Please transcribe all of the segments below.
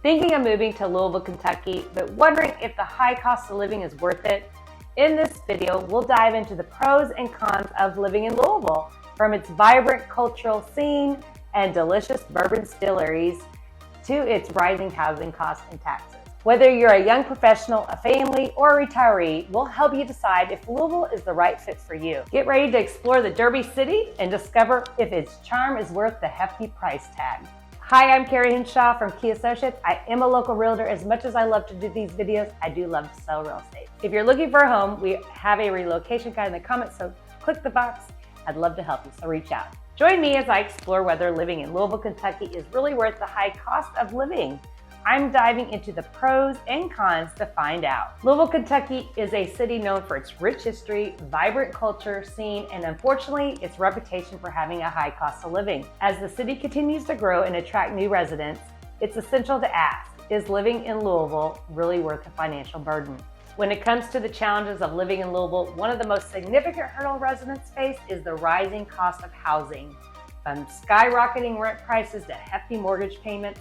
Thinking of moving to Louisville, Kentucky, but wondering if the high cost of living is worth it? In this video, we'll dive into the pros and cons of living in Louisville, from its vibrant cultural scene and delicious bourbon distilleries to its rising housing costs and taxes. Whether you're a young professional, a family, or a retiree, we'll help you decide if Louisville is the right fit for you. Get ready to explore the Derby City and discover if its charm is worth the hefty price tag. Hi, I'm Carrie Henshaw from Key Associates. I am a local realtor. As much as I love to do these videos, I do love to sell real estate. If you're looking for a home, we have a relocation guide in the comments, so click the box. I'd love to help you, so reach out. Join me as I explore whether living in Louisville, Kentucky is really worth the high cost of living. I'm diving into the pros and cons to find out. Louisville, Kentucky is a city known for its rich history, vibrant culture scene, and unfortunately, its reputation for having a high cost of living. As the city continues to grow and attract new residents, it's essential to ask, is living in Louisville really worth the financial burden? When it comes to the challenges of living in Louisville, one of the most significant hurdle residents face is the rising cost of housing. From skyrocketing rent prices to hefty mortgage payments,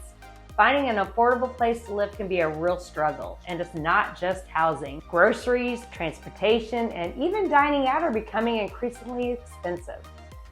finding an affordable place to live can be a real struggle, and it's not just housing. Groceries, transportation, and even dining out are becoming increasingly expensive.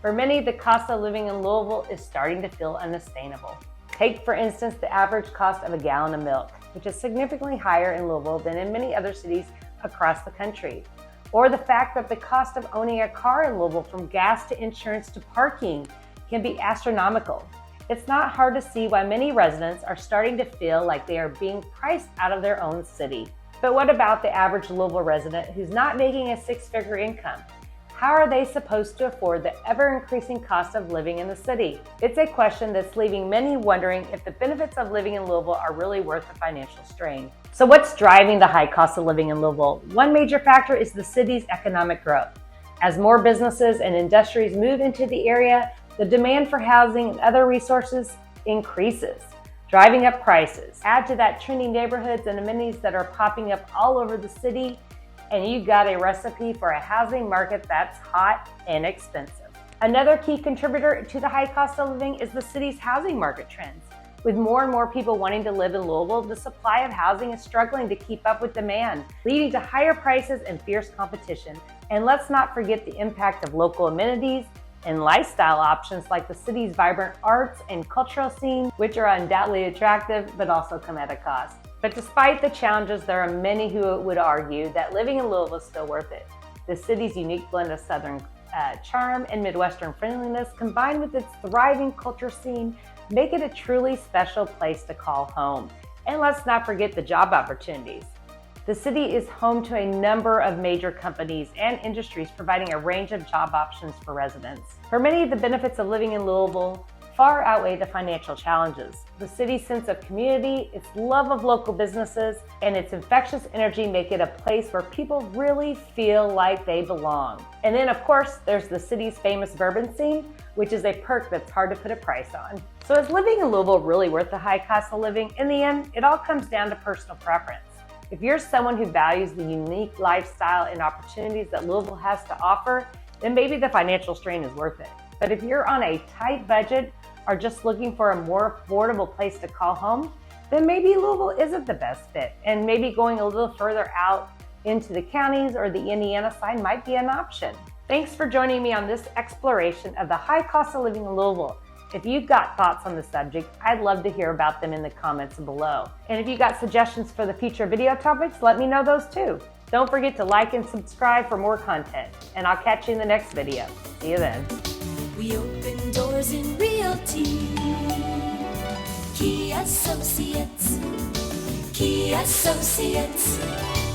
For many, the cost of living in Louisville is starting to feel unsustainable. Take, for instance, the average cost of a gallon of milk, which is significantly higher in Louisville than in many other cities across the country. Or the fact that the cost of owning a car in Louisville, from gas to insurance to parking, can be astronomical. It's not hard to see why many residents are starting to feel like they are being priced out of their own city. But what about the average Louisville resident who's not making a six-figure income? How are they supposed to afford the ever-increasing cost of living in the city? It's a question that's leaving many wondering if the benefits of living in Louisville are really worth the financial strain. So what's driving the high cost of living in Louisville? One major factor is the city's economic growth. As more businesses and industries move into the area, the demand for housing and other resources increases, driving up prices. Add to that trendy neighborhoods and amenities that are popping up all over the city, and you've got a recipe for a housing market that's hot and expensive. Another key contributor to the high cost of living is the city's housing market trends. With more and more people wanting to live in Louisville, the supply of housing is struggling to keep up with demand, leading to higher prices and fierce competition. And let's not forget the impact of local amenities and lifestyle options like the city's vibrant arts and cultural scene, which are undoubtedly attractive but also come at a cost. But despite the challenges, there are many who would argue that living in Louisville is still worth it. The city's unique blend of Southern charm and Midwestern friendliness, combined with its thriving culture scene, make it a truly special place to call home. And let's not forget the job opportunities. The city is home to a number of major companies and industries providing a range of job options for residents. For many, the benefits of living in Louisville far outweigh the financial challenges. The city's sense of community, its love of local businesses, and its infectious energy make it a place where people really feel like they belong. And then, of course, there's the city's famous bourbon scene, which is a perk that's hard to put a price on. So is living in Louisville really worth the high cost of living? In the end, it all comes down to personal preference. If you're someone who values the unique lifestyle and opportunities that Louisville has to offer, then maybe the financial strain is worth it. But if you're on a tight budget or just looking for a more affordable place to call home, then maybe Louisville isn't the best fit, and maybe going a little further out into the counties or the Indiana side might be an option. Thanks for joining me on this exploration of the high cost of living in Louisville. If you've got thoughts on the subject, I'd love to hear about them in the comments below. And if you got suggestions for the future video topics, let me know those too. Don't forget to like and subscribe for more content, and I'll catch you in the next video. See you then. We open doors in realty. Key Associates. Key Associates.